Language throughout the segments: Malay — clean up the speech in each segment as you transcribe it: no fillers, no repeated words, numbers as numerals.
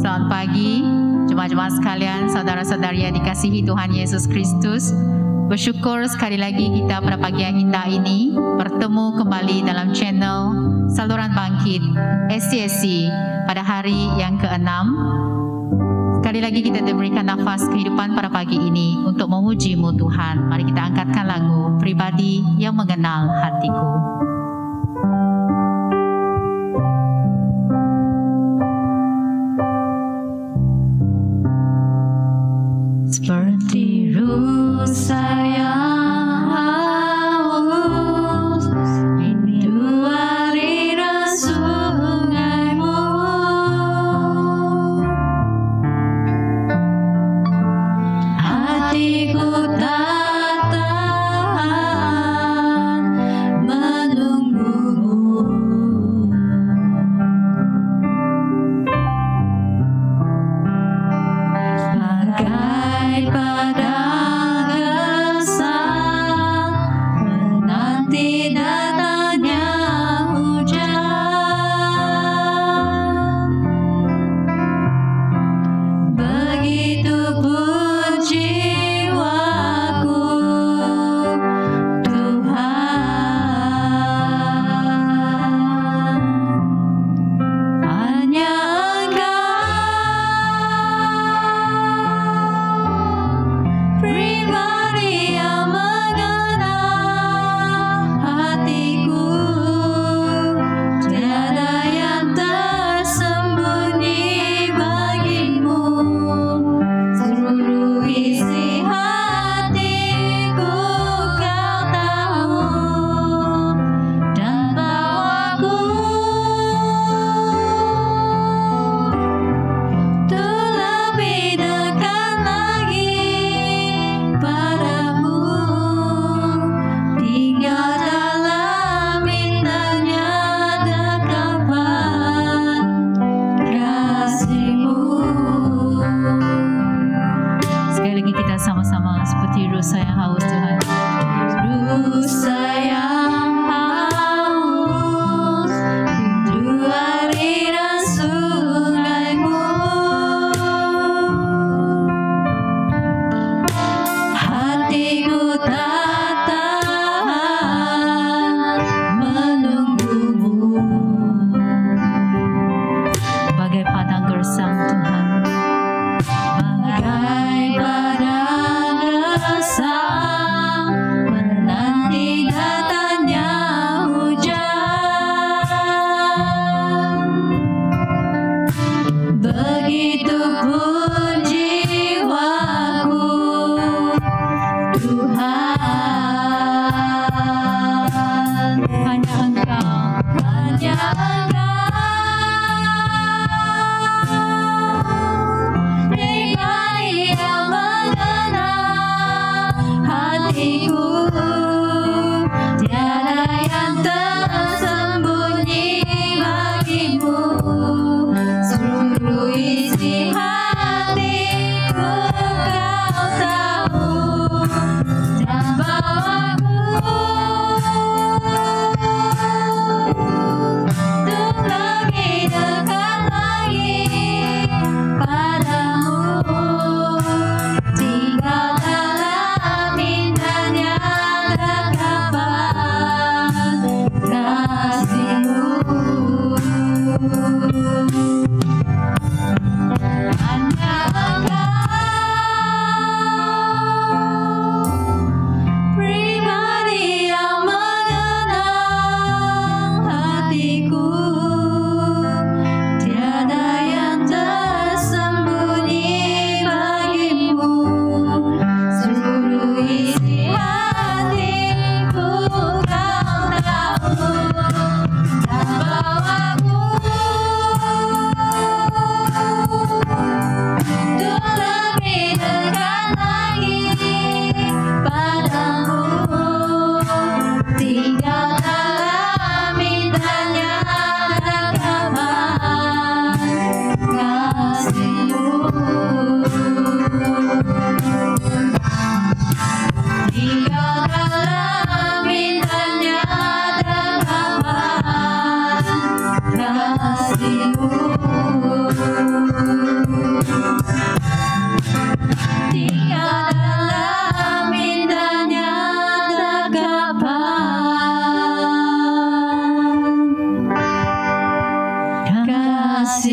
Selamat pagi, jemaat-jemaat sekalian, saudara-saudari yang dikasihi Tuhan Yesus Kristus. Bersyukur sekali lagi kita pada pagi yang indah ini bertemu kembali dalam channel Saluran Bangkit SCSC pada hari yang ke-6. Sekali lagi kita diberikan nafas kehidupan pada pagi ini untuk memuji-Mu Tuhan. Mari kita angkatkan lagu Pribadi yang Mengenal Hatiku. Seperti rusa yang haus, rindu aliran sungai-Mu. Hatiku tak tahan menunggu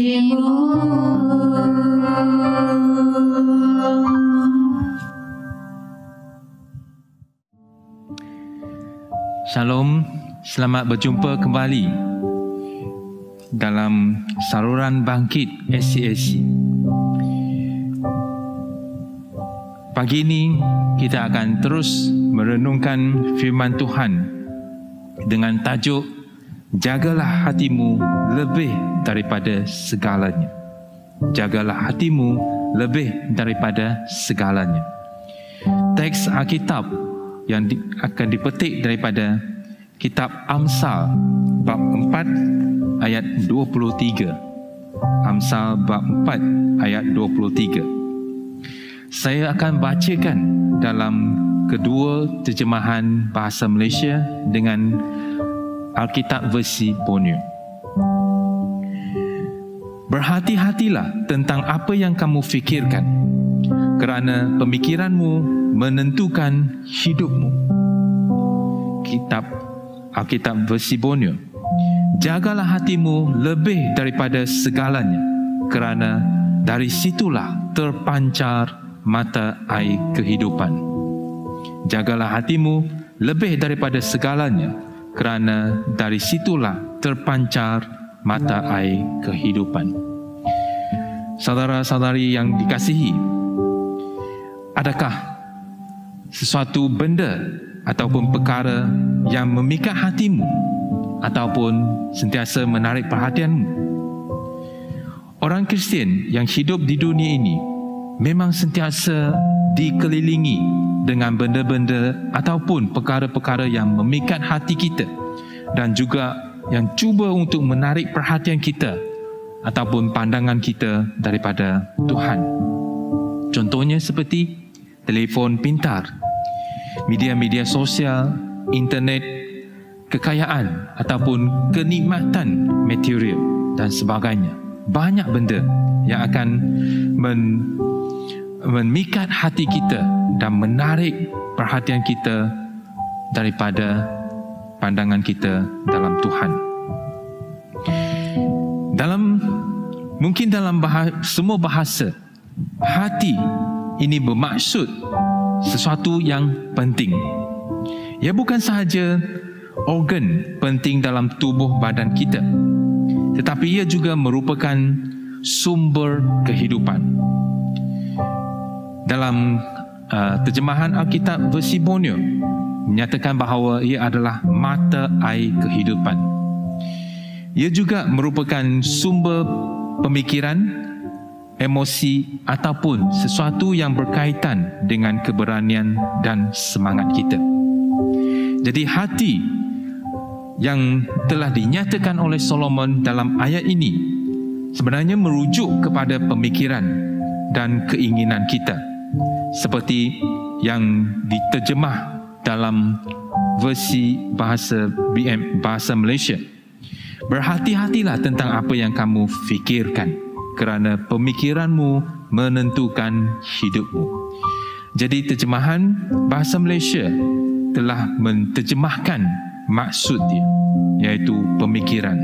kasih-Mu. Shalom, selamat berjumpa kembali dalam saluran bangkit SCSC. Pagi ini kita akan terus merenungkan firman Tuhan dengan tajuk Jagalah hatimu lebih daripada segalanya. Jagalah hatimu lebih daripada segalanya. Teks Alkitab yang akan dipetik daripada kitab Amsal bab 4 ayat 23. Amsal bab 4 ayat 23. Saya akan bacakan dalam kedua terjemahan bahasa Malaysia dengan Alkitab versi Borneo. Berhati-hatilah tentang apa yang kamu fikirkan, kerana pemikiranmu menentukan hidupmu. Alkitab versi Borneo. Jagalah hatimu lebih daripada segalanya, kerana dari situlah terpancar mata air kehidupan. Jagalah hatimu lebih daripada segalanya, kerana dari situlah terpancar mata air kehidupan. Saudara-saudari yang dikasihi, adakah sesuatu benda ataupun perkara yang memikat hatimu ataupun sentiasa menarik perhatianmu? Orang Kristian yang hidup di dunia ini memang sentiasa dikelilingi dengan benda-benda ataupun perkara-perkara yang memikat hati kita dan juga yang cuba untuk menarik perhatian kita ataupun pandangan kita daripada Tuhan. Contohnya seperti telefon pintar, media-media sosial, internet, kekayaan ataupun kenikmatan material dan sebagainya. Banyak benda yang akan memikat hati kita dan menarik perhatian kita daripada pandangan kita dalam Tuhan. Mungkin dalam semua bahasa, hati ini bermaksud sesuatu yang penting. Ia bukan sahaja organ penting dalam tubuh badan kita, tetapi ia juga merupakan sumber kehidupan. Dalam terjemahan Alkitab versi Borneo menyatakan bahawa ia adalah mata air kehidupan. Ia juga merupakan sumber pemikiran, emosi ataupun sesuatu yang berkaitan dengan keberanian dan semangat kita. Jadi hati yang telah dinyatakan oleh Solomon dalam ayat ini sebenarnya merujuk kepada pemikiran dan keinginan kita, seperti yang diterjemah dalam versi bahasa Malaysia. Berhati-hatilah tentang apa yang kamu fikirkan, kerana pemikiranmu menentukan hidupmu. Jadi terjemahan bahasa Malaysia telah menterjemahkan maksud dia, iaitu pemikiran.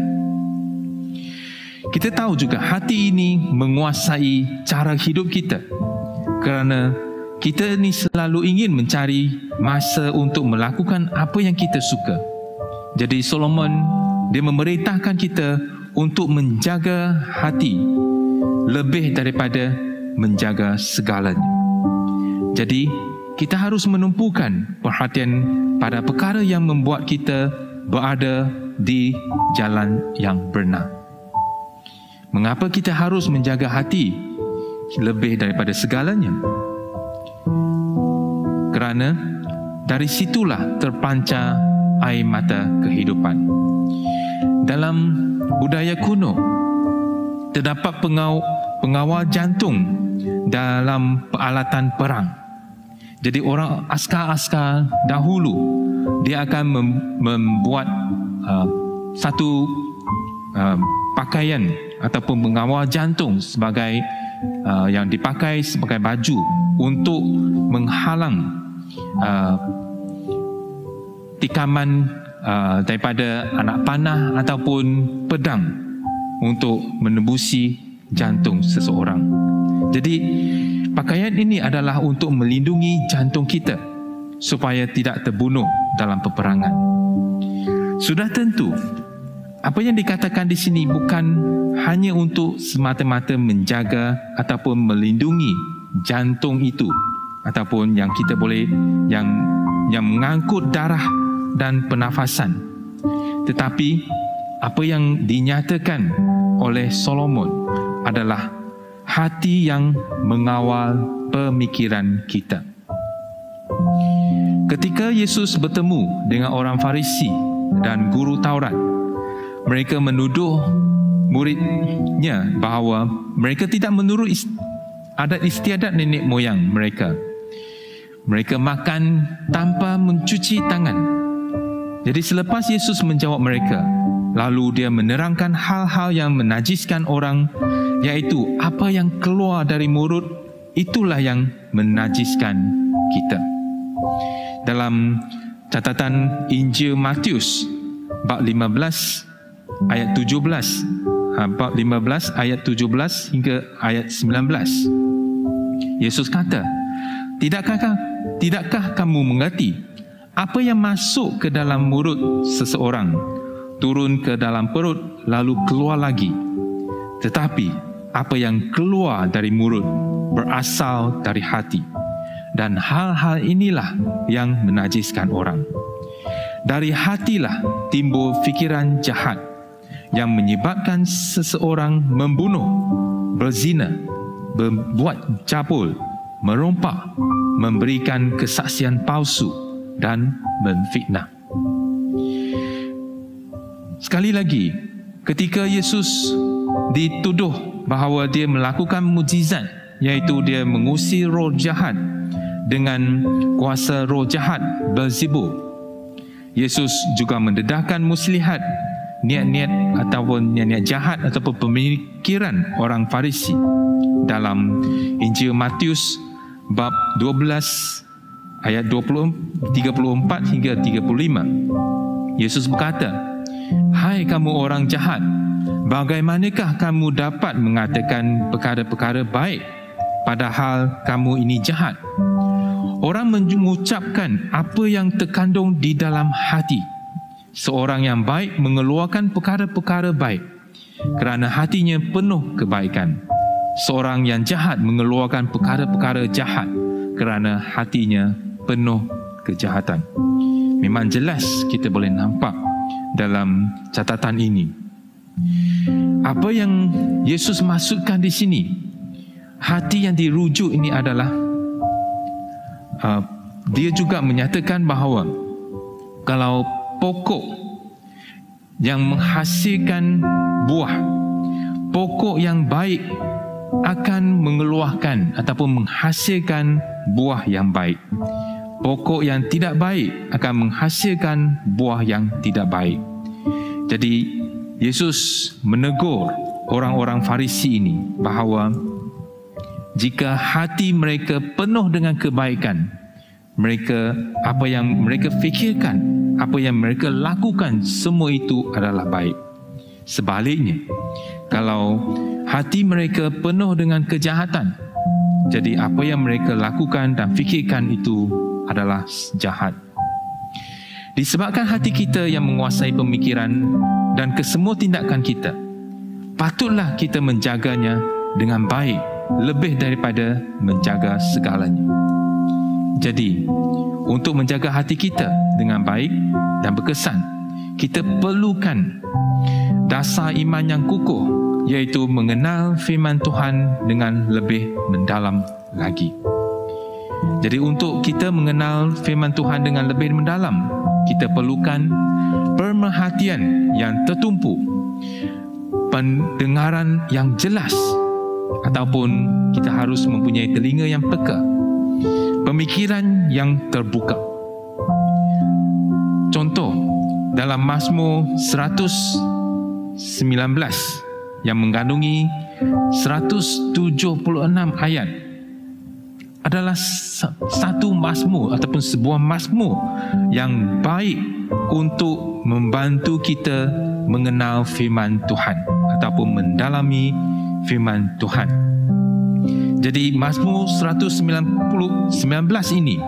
Kita tahu juga hati ini menguasai cara hidup kita, kerana kita ni selalu ingin mencari masa untuk melakukan apa yang kita suka. Jadi Solomon, dia memerintahkan kita untuk menjaga hati lebih daripada menjaga segalanya. Jadi kita harus menumpukan perhatian pada perkara yang membuat kita berada di jalan yang benar. Mengapa kita harus menjaga hati lebih daripada segalanya? Kerana dari situlah terpancar air mata kehidupan. Dalam budaya kuno, terdapat pengawal jantung dalam peralatan perang. Jadi orang askar-askar dahulu, dia akan membuat satu pakaian ataupun pengawal jantung sebagai yang dipakai sebagai baju untuk menghalang tikaman daripada anak panah ataupun pedang untuk menembusi jantung seseorang. Jadi pakaian ini adalah untuk melindungi jantung kita supaya tidak terbunuh dalam peperangan. Sudah tentu, apa yang dikatakan di sini bukan hanya untuk semata-mata menjaga ataupun melindungi jantung itu, ataupun yang kita boleh yang mengangkut darah dan pernafasan. Tetapi apa yang dinyatakan oleh Solomon adalah hati yang mengawal pemikiran kita. Ketika Yesus bertemu dengan orang Farisi dan guru Taurat, mereka menuduh muridnya bahawa mereka tidak menurut adat istiadat nenek moyang mereka. Mereka makan tanpa mencuci tangan. Jadi selepas Yesus menjawab mereka, lalu dia menerangkan hal-hal yang menajiskan orang, iaitu apa yang keluar dari mulut, itulah yang menajiskan kita. Dalam catatan Injil Matius bab 15 ayat 17, bab 15 ayat 17 hingga ayat 19, Yesus kata, Tidakkah kamu mengerti apa yang masuk ke dalam mulut seseorang turun ke dalam perut lalu keluar lagi? Tetapi apa yang keluar dari mulut berasal dari hati, dan hal-hal inilah yang menajiskan orang. Dari hatilah timbul fikiran jahat yang menyebabkan seseorang membunuh, berzina, berbuat cabul, merompak, memberikan kesaksian palsu dan menfitnah. Sekali lagi, ketika Yesus dituduh bahawa dia melakukan mukjizat, iaitu dia mengusir roh jahat dengan kuasa roh jahat Beelzebul, Yesus juga mendedahkan muslihat niat-niat ataupun niat-niat jahat ataupun pemikiran orang Farisi. Dalam Injil Matius bab 12 ayat 34 hingga 35, Yesus berkata, "Hai kamu orang jahat, bagaimanakah kamu dapat mengatakan perkara-perkara baik padahal kamu ini jahat? Orang mengucapkan apa yang terkandung di dalam hati. Seorang yang baik mengeluarkan perkara-perkara baik kerana hatinya penuh kebaikan. Seorang yang jahat mengeluarkan perkara-perkara jahat kerana hatinya penuh kejahatan." Memang jelas kita boleh nampak dalam catatan ini. Apa yang Yesus maksudkan di sini, hati yang dirujuk ini adalah dia juga menyatakan bahawa kalau pokok yang menghasilkan buah, pokok yang baik akan mengeluarkan ataupun menghasilkan buah yang baik. Pokok yang tidak baik akan menghasilkan buah yang tidak baik. Jadi Yesus menegur orang-orang Farisi ini bahawa jika hati mereka penuh dengan kebaikan, mereka apa yang mereka fikirkan, apa yang mereka lakukan, semua itu adalah baik. Sebaliknya, kalau hati mereka penuh dengan kejahatan, jadi apa yang mereka lakukan dan fikirkan itu adalah jahat. Disebabkan hati kita yang menguasai pemikiran dan kesemua tindakan kita, patutlah kita menjaganya dengan baik lebih daripada menjaga segalanya. Jadi, untuk menjaga hati kita dengan baik dan berkesan, kita perlukan dasar iman yang kukuh, iaitu mengenal firman Tuhan dengan lebih mendalam lagi. Jadi untuk kita mengenal firman Tuhan dengan lebih mendalam, kita perlukan pemerhatian yang tertumpu, pendengaran yang jelas, ataupun kita harus mempunyai telinga yang peka, pemikiran yang terbuka. Contoh, dalam Mazmur 119 yang mengandungi 176 ayat adalah satu mazmur ataupun sebuah mazmur yang baik untuk membantu kita mengenal firman Tuhan ataupun mendalami firman Tuhan. Jadi Mazmur 119 ini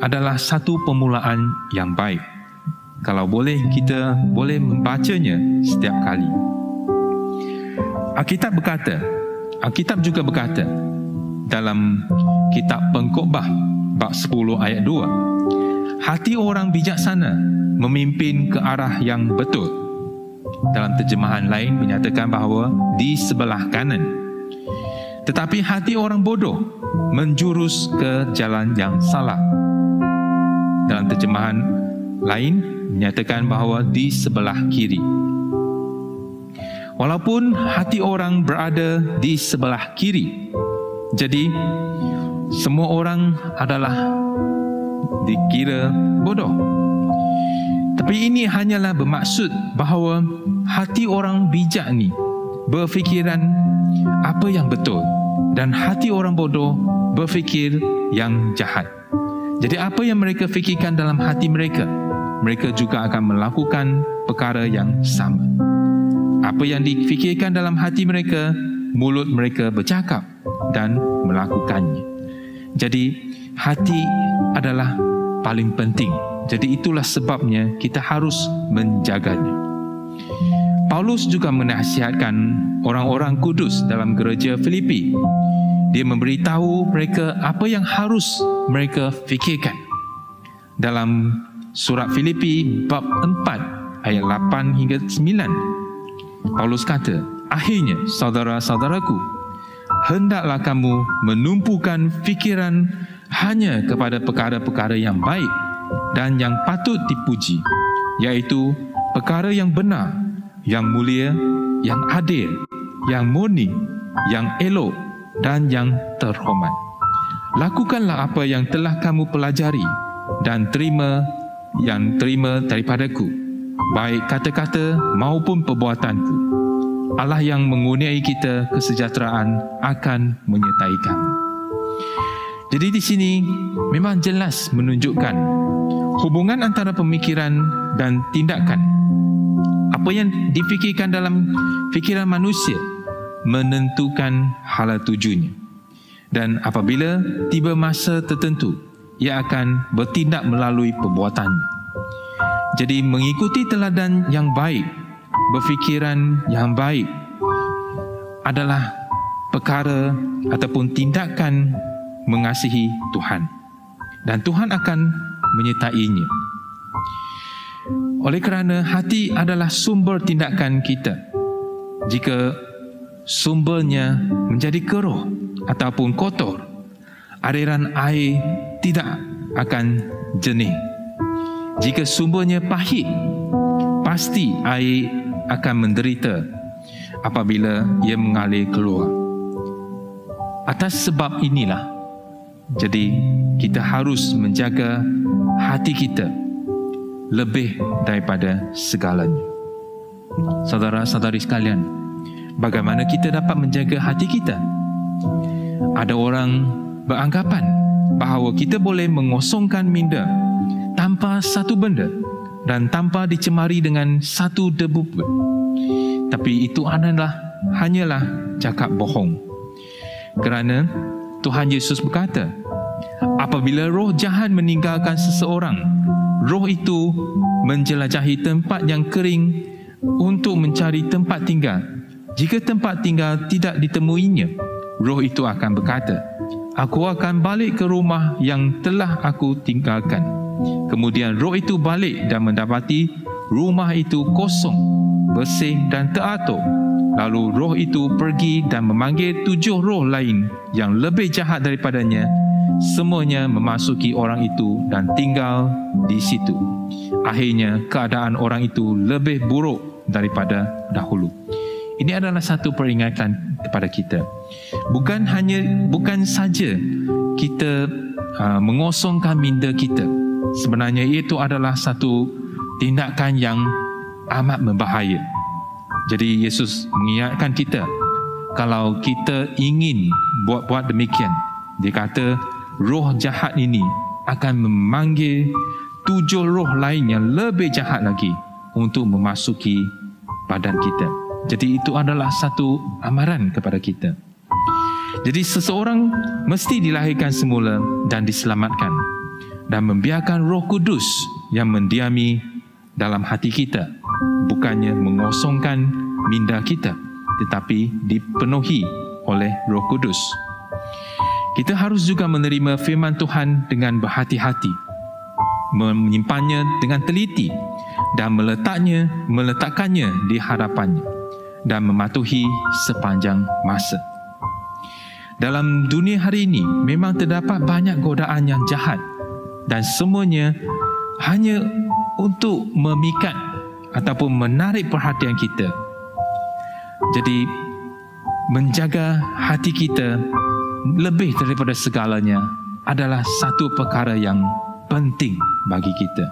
adalah satu permulaan yang baik. Kalau boleh, kita boleh membacanya setiap kali. Alkitab juga berkata dalam kitab Pengkhotbah bab 10 ayat 2, hati orang bijaksana memimpin ke arah yang betul. Dalam terjemahan lain menyatakan bahawa di sebelah kanan. Tetapi hati orang bodoh menjurus ke jalan yang salah. Dalam terjemahan lain menyatakan bahawa di sebelah kiri. Walaupun hati orang berada di sebelah kiri, jadi semua orang adalah dikira bodoh. Tapi ini hanyalah bermaksud bahawa hati orang bijak ni berfikiran apa yang betul, dan hati orang bodoh berfikir yang jahat. Jadi apa yang mereka fikirkan dalam hati mereka, mereka juga akan melakukan perkara yang sama. Apa yang difikirkan dalam hati mereka, mulut mereka bercakap dan melakukannya. Jadi hati adalah paling penting. Jadi itulah sebabnya kita harus menjaganya. Paulus juga menasihatkan orang-orang kudus dalam gereja Filipi. Dia memberitahu mereka apa yang harus mereka fikirkan. Dalam surat Filipi bab 4 ayat 8 hingga 9, Paulus kata, akhirnya saudara-saudaraku, hendaklah kamu menumpukan fikiran hanya kepada perkara-perkara yang baik dan yang patut dipuji, iaitu perkara yang benar, yang mulia, yang adil, yang murni, yang elok dan yang terhormat. Lakukanlah apa yang telah kamu pelajari dan terima daripadaku, baik kata-kata maupun perbuatanku. Allah yang mengurniai kita kesejahteraan akan menyertai kamu. Jadi di sini memang jelas menunjukkan hubungan antara pemikiran dan tindakan. Apa yang difikirkan dalam fikiran manusia menentukan hala tujunya. Dan apabila tiba masa tertentu, ia akan bertindak melalui perbuatannya. Jadi mengikuti teladan yang baik, berfikiran yang baik adalah perkara ataupun tindakan mengasihi Tuhan. Dan Tuhan akan menyertainya. Oleh kerana hati adalah sumber tindakan kita. Jika sumbernya menjadi keruh ataupun kotor, aliran air tidak akan jernih. Jika sumbernya pahit, pasti air akan menderita apabila ia mengalir keluar. Atas sebab inilah, jadi kita harus menjaga hati kita lebih daripada segalanya. Saudara-saudari sekalian, bagaimana kita dapat menjaga hati kita? Ada orang beranggapan bahawa kita boleh mengosongkan minda tanpa satu benda dan tanpa dicemari dengan satu debu pun. Tapi itu hanyalah cakap bohong. Kerana Tuhan Yesus berkata, apabila roh jahat meninggalkan seseorang, roh itu menjelajahi tempat yang kering untuk mencari tempat tinggal. Jika tempat tinggal tidak ditemuinya, roh itu akan berkata, aku akan balik ke rumah yang telah aku tinggalkan. Kemudian roh itu balik dan mendapati rumah itu kosong, bersih dan teratur. Lalu roh itu pergi dan memanggil 7 roh lain yang lebih jahat daripadanya. Semuanya memasuki orang itu dan tinggal di situ. Akhirnya keadaan orang itu lebih buruk daripada dahulu. Ini adalah satu peringatan kepada kita. Bukan saja kita mengosongkan minda kita. Sebenarnya itu adalah satu tindakan yang amat berbahaya. Jadi Yesus mengingatkan kita, kalau kita ingin buat demikian, dia kata roh jahat ini akan memanggil 7 roh lain yang lebih jahat lagi untuk memasuki badan kita. Jadi itu adalah satu amaran kepada kita. Jadi seseorang mesti dilahirkan semula dan diselamatkan dan membiarkan Roh Kudus yang mendiami dalam hati kita, bukannya mengosongkan minda kita, tetapi dipenuhi oleh Roh Kudus. Kita harus juga menerima firman Tuhan dengan berhati-hati, menyimpannya dengan teliti dan meletakkannya di hadapannya dan mematuhi sepanjang masa. Dalam dunia hari ini memang terdapat banyak godaan yang jahat dan semuanya hanya untuk memikat ataupun menarik perhatian kita. Jadi menjaga hati kita lebih daripada segalanya adalah satu perkara yang penting bagi kita.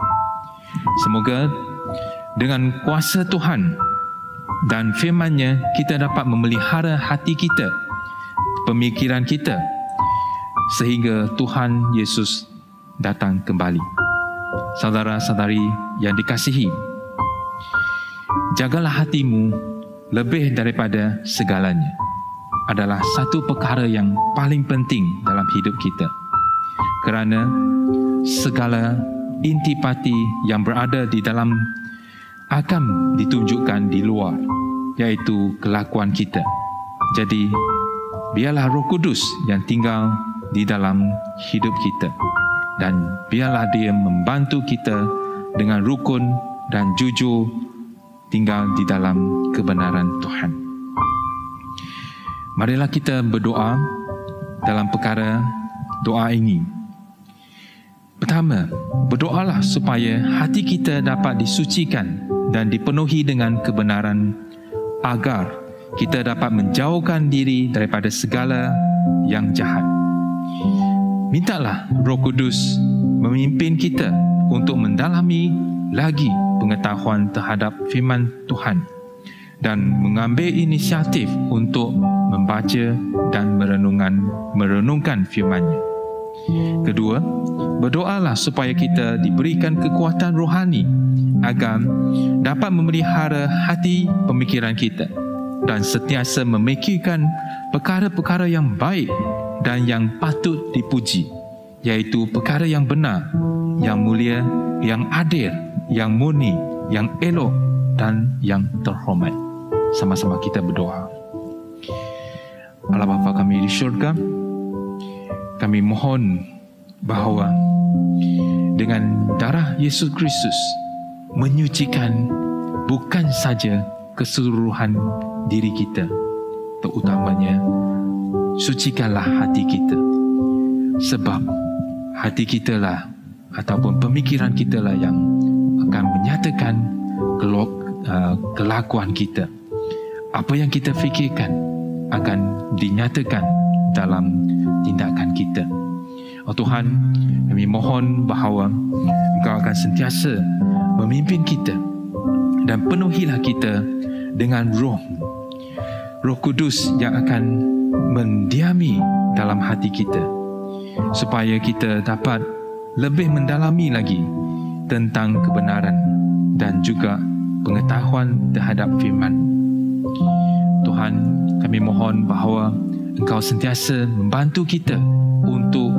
Semoga dengan kuasa Tuhan dan firman-Nya kita dapat memelihara hati kita, pemikiran kita, sehingga Tuhan Yesus datang kembali. Saudara-saudari yang dikasihi, jagalah hatimu lebih daripada segalanya adalah satu perkara yang paling penting dalam hidup kita. Kerana segala intipati yang berada di dalam akan ditunjukkan di luar, iaitu kelakuan kita. Jadi biarlah Roh Kudus yang tinggal di dalam hidup kita dan biarlah Dia membantu kita dengan rukun dan jujur tinggal di dalam kebenaran Tuhan. Marilah kita berdoa dalam perkara doa ini. Pertama, berdoalah supaya hati kita dapat disucikan dan dipenuhi dengan kebenaran agar kita dapat menjauhkan diri daripada segala yang jahat. Mintalah Roh Kudus memimpin kita untuk mendalami lagi pengetahuan terhadap firman Tuhan dan mengambil inisiatif untuk membaca dan merenungkan firman-Nya. Kedua, berdoalah supaya kita diberikan kekuatan rohani agar dapat memelihara hati pemikiran kita dan sentiasa memikirkan perkara-perkara yang baik dan yang patut dipuji, iaitu perkara yang benar, yang mulia, yang adil, yang murni, yang elok dan yang terhormat. Sama-sama kita berdoa. Allah Bapa kami di syurga, kami mohon bahawa dengan darah Yesus Kristus menyucikan bukan saja keseluruhan diri kita, terutamanya sucikanlah hati kita, sebab hati kita lah ataupun pemikiran kita lah yang akan menyatakan kelakuan kita. Apa yang kita fikirkan akan dinyatakan dalam tindakan kita. Oh Tuhan, kami mohon bahawa Engkau akan sentiasa memimpin kita dan penuhilah kita dengan Roh Kudus yang akan mendiami dalam hati kita, supaya kita dapat lebih mendalami lagi tentang kebenaran dan juga pengetahuan terhadap firman. Tuhan, kami mohon bahawa Engkau sentiasa membantu kita untuk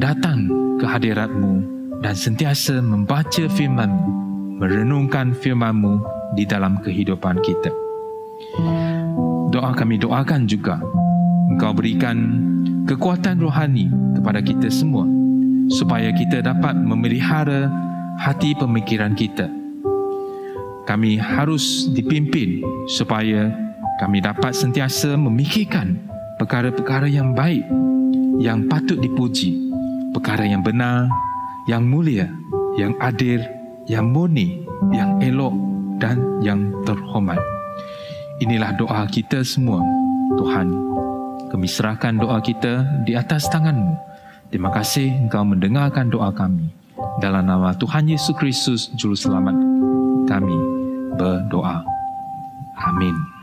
datang ke hadirat-Mu dan sentiasa membaca firman-Mu, merenungkan firman-Mu di dalam kehidupan kita. Kami doakan juga Engkau berikan kekuatan rohani kepada kita semua, supaya kita dapat memelihara hati pemikiran kita. Kami harus dipimpin supaya kami dapat sentiasa memikirkan perkara-perkara yang baik, yang patut dipuji, perkara yang benar, yang mulia, yang adil, yang murni, yang elok dan yang terhormat. Inilah doa kita semua. Tuhan, kami serahkan doa kita di atas tangan-Mu. Terima kasih Engkau mendengarkan doa kami. Dalam nama Tuhan Yesus Kristus, Juru Selamat, kami berdoa. Amin.